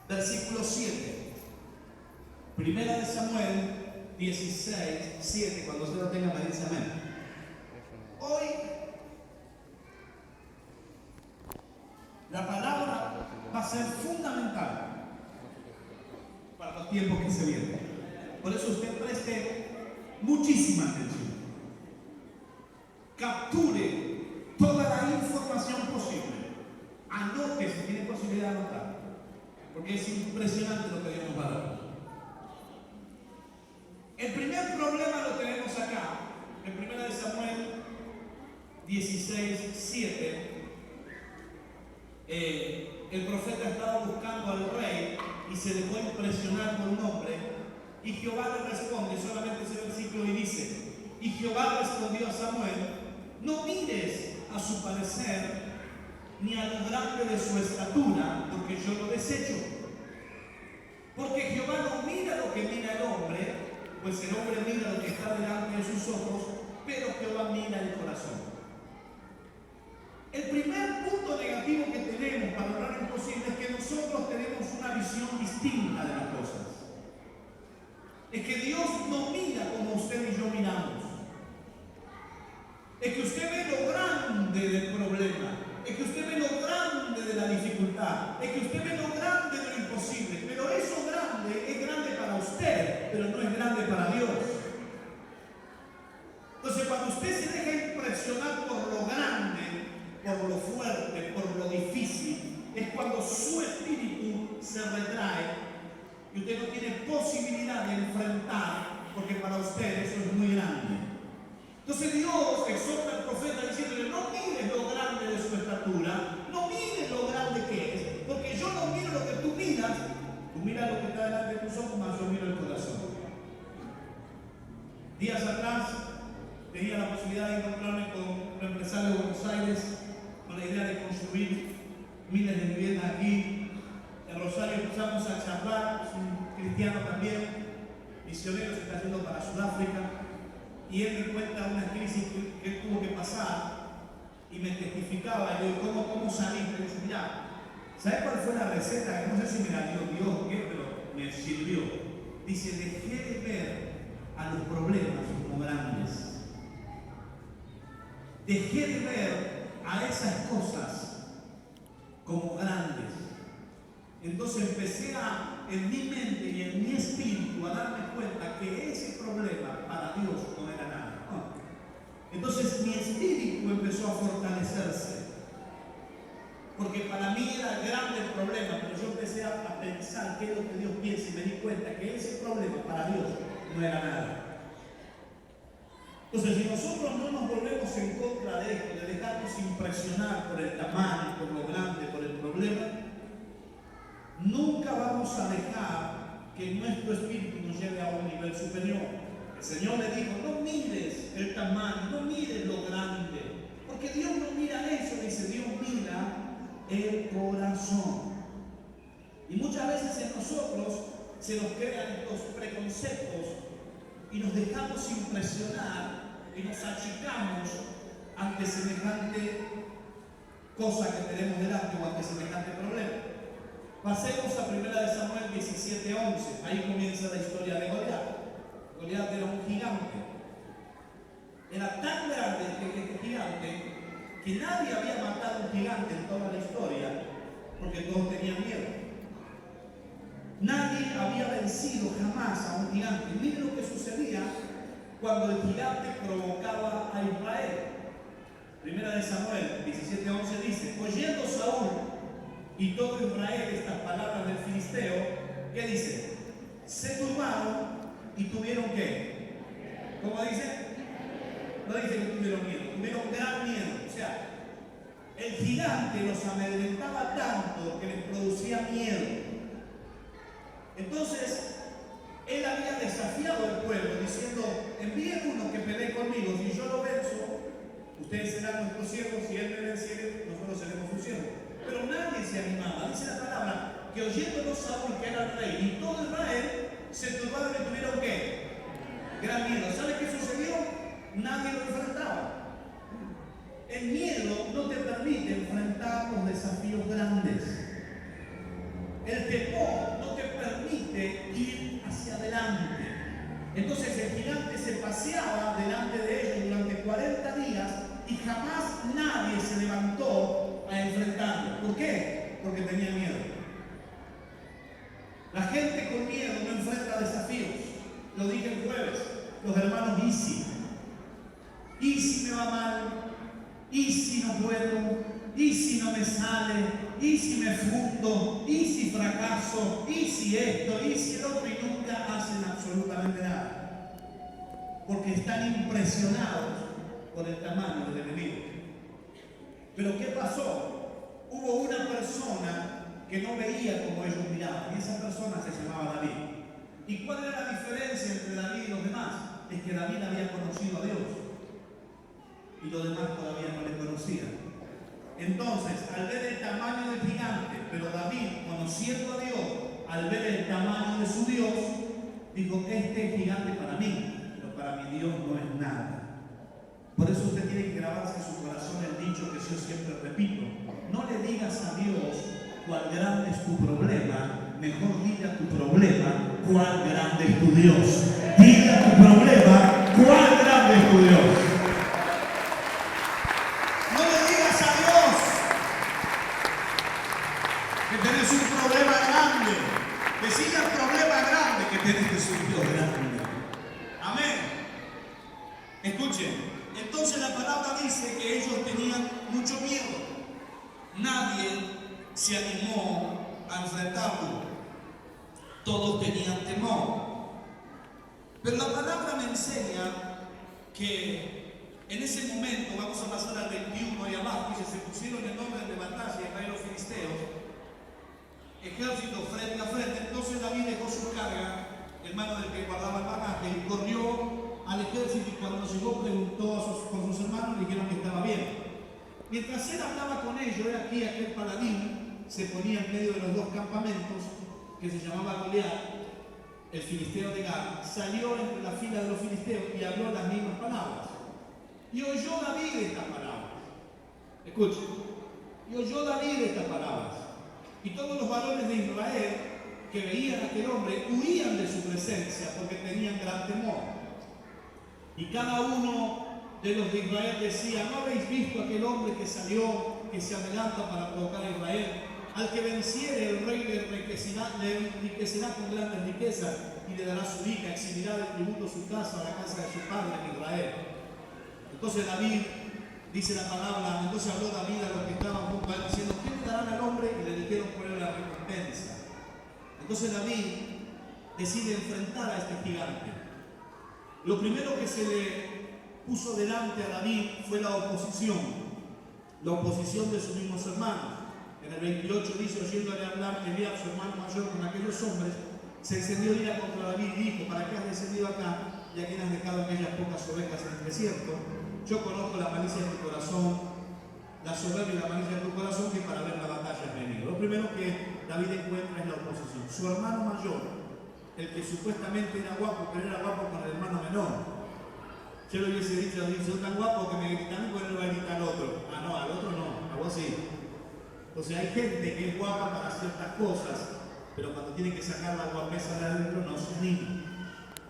versículo 7. Primera de Samuel 16, 7. Cuando usted lo tenga, me dice amén. Hoy la palabra va a ser fundamental para los tiempos que se vienen. Por eso usted preste muchísima atención. Capture toda la información posible. Anote si tiene posibilidad de anotar, porque es impresionante lo que Dios nos va a dar. El primer problema lo tenemos acá, en 1 de Samuel 16, 7. El profeta estaba buscando al rey y se dejó impresionar por un hombre, y Jehová le responde, solamente ese versículo, y dice: y Jehová respondió a Samuel: no mires a su parecer ni a lo grande de su estatura, porque yo lo desecho. Porque Jehová no mira lo que mira el hombre, pues el hombre mira lo que está delante de sus ojos, pero Jehová mira el corazón. El primer punto negativo que tenemos para lograr lo imposible es que nosotros tenemos una visión distinta de las cosas. Es que Dios no mira como usted y yo miramos. Es que usted ve lo grande del problema. Es que usted ve lo grande de la dificultad. Es que usted ve lo grande de lo imposible. Pero eso grande es grande para usted, pero no es grande para Dios. Entonces, cuando usted se deja impresionar por lo grande, por lo fuerte, por lo difícil, es cuando su espíritu se retrae y usted no tiene posibilidad de enfrentar, porque para usted eso es muy grande. Entonces Dios exhorta al profeta diciéndole: no mires lo grande de su estatura, no mires lo grande que es, porque yo no miro lo que tú miras lo que está delante de tus ojos, mas yo miro el corazón. Días atrás tenía la posibilidad de encontrarme con un empresario de Buenos Aires con la idea de construir miles de viviendas aquí. En Rosario empezamos a charlar, es un cristiano también, misionero, se está yendo para Sudáfrica. Y él me cuenta una crisis que él tuvo que pasar y me testificaba. Y yo digo: ¿cómo saliste? Y yo, mirá, ¿sabes cuál fue la receta? Que no sé si me la dio Dios o qué, pero me sirvió. Dice: dejé de ver a los problemas como grandes. Dejé de ver a esas cosas como grandes. Entonces empecé en mi mente y en mi espíritu a darme cuenta que ese problema para Dios no era nada. No. Entonces mi espíritu empezó a fortalecerse, porque para mí era grande el problema, pero yo empecé a pensar qué es lo que Dios piensa y me di cuenta que ese problema para Dios no era nada. Entonces, si nosotros no nos volvemos en contra de esto, de dejarnos impresionar por el tamaño, por lo grande, por el problema, nunca vamos a dejar que nuestro espíritu nos lleve a un nivel superior. El Señor le dijo: no mires el tamaño, no mires lo grande, porque Dios no mira eso, dice, Dios mira el corazón. Y muchas veces en nosotros se nos crean estos preconceptos y nos dejamos impresionar y nos achicamos ante semejante cosa que tenemos delante o ante semejante problema. Pasemos a 1 de Samuel 17:11. Ahí comienza la historia de Goliat. Goliat era un gigante. Era tan grande este gigante que nadie había matado a un gigante en toda la historia, porque todos tenían miedo. Nadie había vencido jamás a un gigante. Miren lo que sucedía cuando el gigante provocaba a Israel. 1 de Samuel 17:11 dice: oyendo Saúl y todo Israel estas palabras del filisteo, ¿qué dice? Se turbaron y tuvieron ¿qué? ¿Cómo dice? No dice que tuvieron miedo, tuvieron gran miedo. O sea, el gigante los amedrentaba tanto que les producía miedo. Entonces, él había desafiado al pueblo diciendo: envíen uno que pelee conmigo, si yo lo venzo, ustedes serán nuestros siervos, si él me venciere, nosotros seremos sus siervos. Pero nadie se animaba. Dice la palabra que oyéndolo Saúl, que era el rey, y todo Israel se turbaron y tuvieron ¿qué? Gran miedo. ¿Sabe qué sucedió? Nadie lo enfrentaba. El miedo no te permite enfrentar los desafíos grandes. El temor que ir hacia adelante. Entonces el gigante se paseaba delante de ellos durante 40 días y jamás nadie se levantó a enfrentarlo. ¿Por qué? Porque tenía miedo. La gente con miedo no enfrenta desafíos. Lo dije el jueves, los hermanos Easy. ¿Y si me va mal? ¿Y si no puedo? ¿Y si no me sale? ¿Y si me fundo? ¿Y si fracaso? ¿Y si esto? ¿Y si el otro? Y nunca hacen absolutamente nada. Porque están impresionados por el tamaño del enemigo. Pero ¿qué pasó? Hubo una persona que no veía como ellos miraban, y esa persona se llamaba David. ¿Y cuál era la diferencia entre David y los demás? Es que David había conocido a Dios y los demás todavía no le conocían. Entonces, al ver el tamaño del gigante, pero David, conociendo a Dios, al ver el tamaño de su Dios, dijo: este es gigante para mí, pero para mi Dios no es nada. Por eso usted tiene que grabarse en su corazón el dicho que yo siempre repito: no le digas a Dios cuál grande es tu problema, mejor dile a tu problema cuál grande es tu Dios. Dile a tu problema cuál grande es tu Dios. No le digas a Dios que tenés un problema grande. Decile al problema grande que tenés un Dios grande. Amén. Escuchen. Entonces la palabra dice que ellos tenían mucho miedo. Nadie se animó a enfrentarlo. Todos tenían temor. Pero la palabra me enseña que en ese momento, vamos a pasar al 21 y abajo, dice: se pusieron en orden de batalla Israel y los filisteos, ejército frente a frente. Entonces David dejó su carga en manos del que guardaba el bagaje y corrió al ejército, y cuando llegó preguntó con sus hermanos, y dijeron que estaba bien. Mientras él hablaba con ellos, aquí aquel paladín se ponía en medio de los dos campamentos, que se llamaba Goliat, el filisteo de Gat, salió entre la fila de los filisteos y habló las mismas palabras. Y oyó David estas palabras. Escuchen. Y oyó David estas palabras. Y todos los varones de Israel que veían a aquel hombre huían de su presencia porque tenían gran temor. Y cada uno de los de Israel decía: ¿no habéis visto aquel hombre que salió, que se adelanta para provocar a Israel? Al que venciere, el rey le enriquecerá con grandes riquezas y le dará su hija, exhibirá de tributo su casa a la casa de su padre en Israel. Entonces David, dice la palabra, entonces habló David a los que estaban junto a él diciendo: ¿qué le darán al hombre? Y le dijeron: por él la recompensa. Entonces David decide enfrentar a este gigante. Lo primero que se le puso delante a David fue la oposición de sus mismos hermanos. En el 28 dice: oyéndole hablar Eliab, su hermano mayor, con aquellos hombres, se encendió ira contra David y dijo: ¿para qué has descendido acá, y a quién has dejado aquellas pocas ovejas en el desierto? Yo conozco la malicia de tu corazón, la soberbia y la malicia de tu corazón, que para ver la batalla has venido. Lo primero que David encuentra es la oposición. Su hermano mayor, el que supuestamente era guapo, pero era guapo con el hermano menor. Yo le hubiese dicho a David: soy tan guapo que me gritan, pues no va a gritar al otro. Ah, no, al otro no, a vos sí. Entonces hay gente que es guapa para ciertas cosas, pero cuando tiene que sacar la guapesa de adentro no se anima.